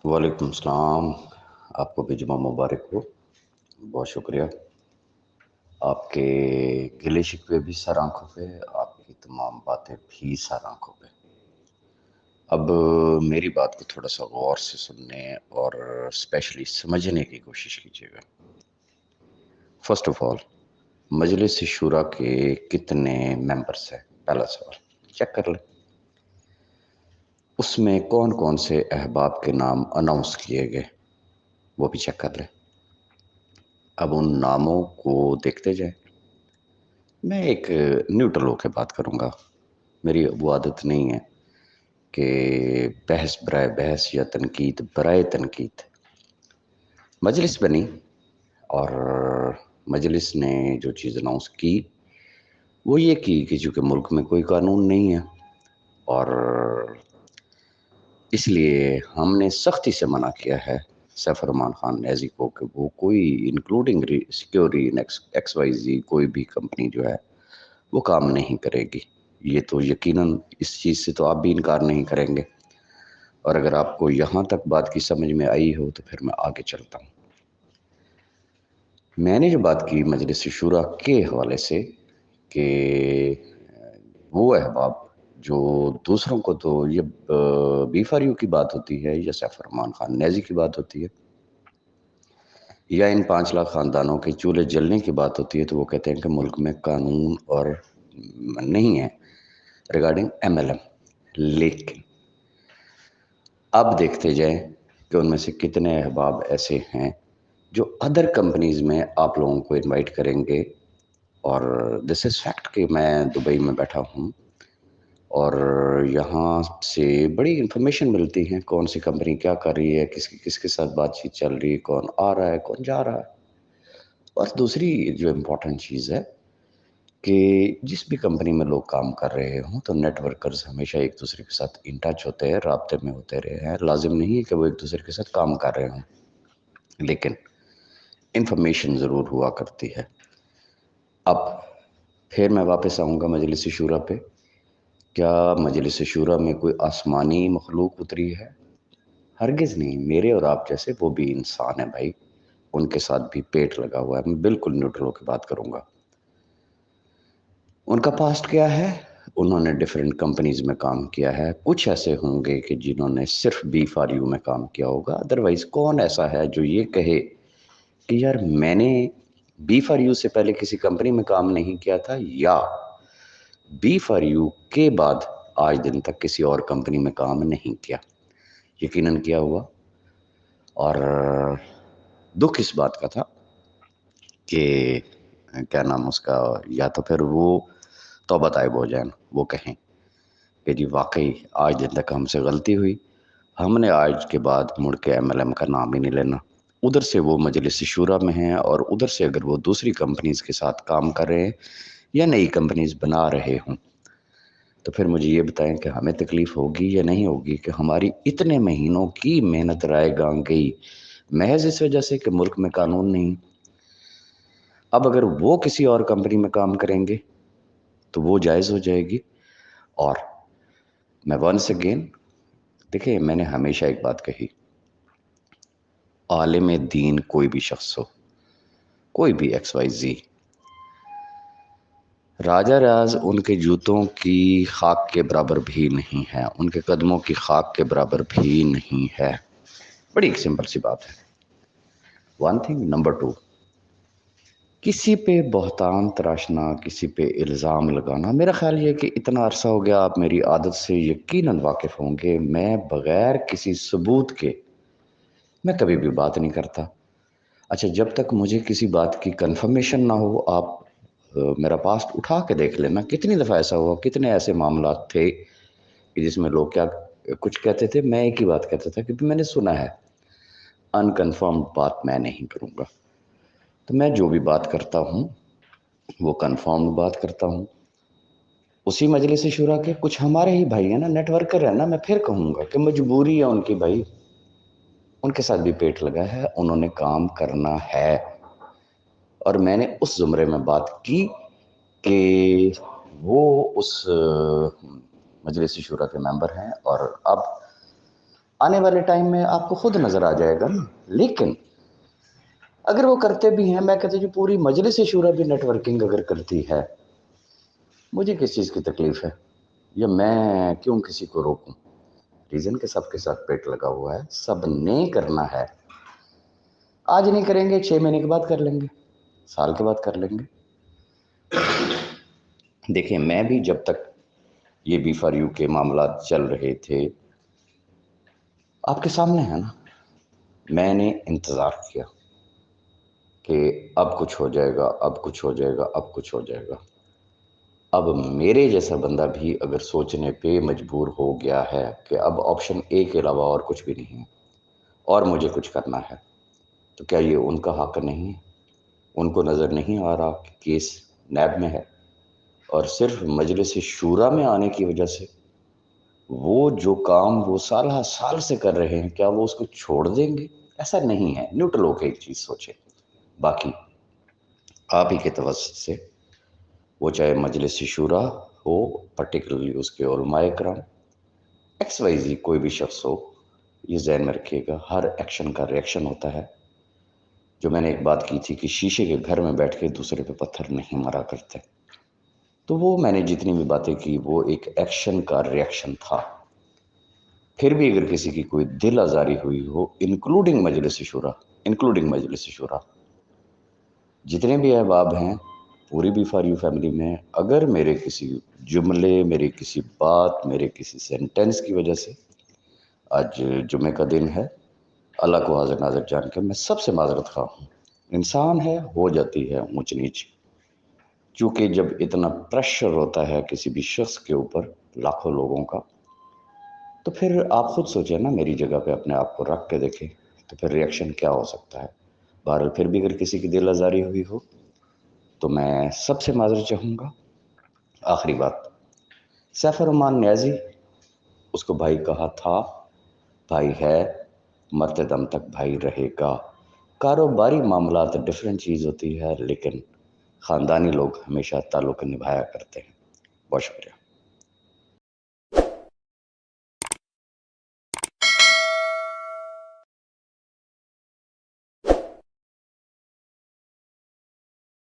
وعلیکم السلام. آپ کو بھی جمعہ مبارک ہو. بہت شکریہ. آپ کے گلے شکوے بھی سر آنکھوں پہ، آپ کی تمام باتیں بھی سر آنکھوں پہ. اب میری بات کو تھوڑا سا غور سے سننے اور اسپیشلی سمجھنے کی کوشش کیجیے گا. فرسٹ آف آل، مجلس شورا کے کتنے ممبرس ہیں؟ پہلا سوال چیک کر لیں. اس میں کون کون سے احباب کے نام اناؤنس کیے گئے وہ بھی چیک کر لیں. اب ان ناموں کو دیکھتے جائیں. میں ایک نیوٹرل ہو کے بات کروں گا. میری وہ عادت نہیں ہے کہ بحث برائے بحث یا تنقید برائے تنقید. مجلس بنی اور مجلس نے جو چیز اناؤنس کی وہ یہ کی کہ چونکہ ملک میں کوئی قانون نہیں ہے اور اس لیے ہم نے سختی سے منع کیا ہے سیف الرحمان خان نیازی کو کہ وہ کوئی انکلوڈنگ سیکیوری ایکس وائی زی کوئی بھی کمپنی جو ہے وہ کام نہیں کرے گی. یہ تو یقیناً اس چیز سے تو آپ بھی انکار نہیں کریں گے. اور اگر آپ کو یہاں تک بات کی سمجھ میں آئی ہو تو پھر میں آگے چلتا ہوں. میں نے جو بات کی مجلس شورا کے حوالے سے کہ وہ احباب جو دوسروں کو تو یہ بی فار یو کی بات ہوتی ہے یا سیف الرحمان خان نیازی کی بات ہوتی ہے یا ان 5 لاکھ خاندانوں کے چولہے جلنے کی بات ہوتی ہے تو وہ کہتے ہیں کہ ملک میں قانون اور نہیں ہے ریگارڈنگ ایم ایل ایم. لیکن اب دیکھتے جائیں کہ ان میں سے کتنے احباب ایسے ہیں جو ادر کمپنیز میں آپ لوگوں کو انوائٹ کریں گے. اور دس از فیکٹ کہ میں دبئی میں بیٹھا ہوں اور یہاں سے بڑی انفارمیشن ملتی ہیں کون سی کمپنی کیا کر رہی ہے، کس کے ساتھ بات چیت چل رہی ہے، کون آ رہا ہے کون جا رہا ہے. اور دوسری جو امپورٹنٹ چیز ہے کہ جس بھی کمپنی میں لوگ کام کر رہے ہوں تو نیٹ ورکرز ہمیشہ ایک دوسرے کے ساتھ ان ٹچ ہوتے ہیں، رابطے میں ہوتے رہے ہیں. لازم نہیں ہے کہ وہ ایک دوسرے کے ساتھ کام کر رہے ہوں لیکن انفارمیشن ضرور ہوا کرتی ہے. اب پھر میں واپس آؤں گا مجلس شورا پہ. کیا مجلس شورا میں کوئی آسمانی مخلوق اتری ہے؟ ہرگز نہیں. میرے اور آپ جیسے وہ بھی انسان ہیں بھائی، ان کے ساتھ بھی پیٹ لگا ہوا ہے. میں بالکل نیوٹرل ہو کے بات کروں گا. ان کا پاسٹ کیا ہے؟ انہوں نے ڈیفرنٹ کمپنیز میں کام کیا ہے. کچھ ایسے ہوں گے کہ جنہوں نے صرف بی فار یو میں کام کیا ہوگا. ادروائز کون ایسا ہے جو یہ کہے کہ یار میں نے بی فار یو سے پہلے کسی کمپنی میں کام نہیں کیا تھا یا بی فار یو کے بعد آج دن تک کسی اور کمپنی میں کام نہیں کیا؟ یقیناً کیا ہوا. اور دکھ اس بات کا تھا کہ کیا نام اس کا، یا تو پھر وہ توبہ طائب ہو جائیں، وہ کہیں کہ جی واقعی آج دن تک ہم سے غلطی ہوئی، ہم نے آج کے بعد مڑ کے ایم ایل ایم کا نام ہی نہیں لینا. ادھر سے وہ مجلس شورا میں ہیں اور ادھر سے اگر وہ دوسری کمپنیز کے ساتھ کام کر رہے ہیں یا نئی کمپنیز بنا رہے ہوں تو پھر مجھے یہ بتائیں کہ ہمیں تکلیف ہوگی یا نہیں ہوگی کہ ہماری اتنے مہینوں کی محنت رائے گاں گئی محض اس وجہ سے کہ ملک میں قانون نہیں. اب اگر وہ کسی اور کمپنی میں کام کریں گے تو وہ جائز ہو جائے گی. اور میں ونس اگین دیکھیں، میں نے ہمیشہ ایک بات کہی، عالم دین کوئی بھی شخص ہو، کوئی بھی ایکس وائی زی، راجہ ریاض ان کے جوتوں کی خاک کے برابر بھی نہیں ہے، ان کے قدموں کی خاک کے برابر بھی نہیں ہے. بڑی ایک سمپل سی بات ہے. One thing. نمبر 2، کسی پہ بہتان تراشنا، کسی پہ الزام لگانا، میرا خیال یہ ہے کہ اتنا عرصہ ہو گیا، آپ میری عادت سے یقیناً واقف ہوں گے، میں بغیر کسی ثبوت کے میں کبھی بھی بات نہیں کرتا. اچھا، جب تک مجھے کسی بات کی کنفرمیشن نہ ہو، آپ میرا پاسٹ اٹھا کے دیکھ لینا کتنی دفعہ ایسا ہوا، کتنے ایسے معاملات تھے کہ جس میں لوگ کیا کچھ کہتے تھے، میں ایک ہی بات کہتا تھا کہ میں نے سنا ہے. انکنفرمڈ بات میں نہیں کروں گا. تو میں جو بھی بات کرتا ہوں وہ کنفرمڈ بات کرتا ہوں. اسی مجلس شورا کے کچھ ہمارے ہی بھائی ہیں نا، نیٹ ورکر ہیں نا، میں پھر کہوں گا کہ مجبوری ہے ان کی بھائی، ان کے ساتھ بھی پیٹ لگا ہے، انہوں نے کام کرنا ہے. اور میں نے اس زمرے میں بات کی کہ وہ اس مجلس شورا کے ممبر ہیں اور اب آنے والے ٹائم میں آپ کو خود نظر آ جائے گا نا. لیکن اگر وہ کرتے بھی ہیں، میں کہتے جو پوری مجلس شورا بھی نیٹ ورکنگ اگر کرتی ہے، مجھے کس چیز کی تکلیف ہے، یا میں کیوں کسی کو روکوں. ریزن کہ سب کے ساتھ پیٹ لگا ہوا ہے، سب نے کرنا ہے. آج نہیں کریں گے، 6 مہینے کے بعد کر لیں گے، سال کے بعد کر لیں گے. دیکھیں میں بھی جب تک یہ B4U کے معاملات چل رہے تھے، آپ کے سامنے ہے نا، میں نے انتظار کیا کہ اب کچھ ہو جائے گا، اب کچھ ہو جائے گا، اب کچھ ہو جائے گا. اب میرے جیسا بندہ بھی اگر سوچنے پہ مجبور ہو گیا ہے کہ اب آپشن اے کے علاوہ اور کچھ بھی نہیں ہے اور مجھے کچھ کرنا ہے، تو کیا یہ ان کا حق نہیں ہے؟ ان کو نظر نہیں آ رہا کہ کیس نیب میں ہے، اور صرف مجلس شورا میں آنے کی وجہ سے وہ جو کام وہ سال ہر سال سے کر رہے ہیں، کیا وہ اس کو چھوڑ دیں گے؟ ایسا نہیں ہے. نیوٹرل ہو کے ایک چیز سوچیں. باقی آپ ہی کے توسط سے، وہ چاہے مجلس شورا ہو، پرٹیکولرلی اس کے علماء کرام، ایکس وائی زی کوئی بھی شخص ہو، یہ ذہن میں رکھیے گا ہر ایکشن کا ریئیکشن ہوتا ہے. جو میں نے ایک بات کی تھی کہ شیشے کے گھر میں بیٹھ کے دوسرے پہ پتھر نہیں مارا کرتے، تو وہ میں نے جتنی بھی باتیں کی وہ ایک ایکشن کا ریئیکشن تھا. پھر بھی اگر کسی کی کوئی دل آزاری ہوئی ہو، انکلوڈنگ مجلس شورا، جتنے بھی احباب ہیں پوری B4U فیملی میں، اگر میرے کسی جملے، میرے کسی بات، میرے کسی سینٹنس کی وجہ سے آج جمعے کا دن ہے، اللہ کو حاضر ناظر جان کے میں سب سے معذرت خواہ ہوں. انسان ہے، ہو جاتی ہے اونچ نیچ. چونکہ جب اتنا پریشر ہوتا ہے کسی بھی شخص کے اوپر، لاکھوں لوگوں کا، تو پھر آپ خود سوچیں نا، میری جگہ پہ اپنے آپ کو رکھ کے دیکھیں تو پھر ریئیکشن کیا ہو سکتا ہے. بہرحال پھر بھی اگر کسی کی دل آزاری ہوئی ہو تو میں سب سے معذرت چاہوں گا. آخری بات، سیف الرحمان نیازی، اس کو بھائی کہا تھا، بھائی ہے، مرتے دم تک بھائی رہے گا. کاروباری معاملات ڈیفرنٹ چیز ہوتی ہے، لیکن خاندانی لوگ ہمیشہ تعلق نبھایا کرتے ہیں. بہت شکریہ.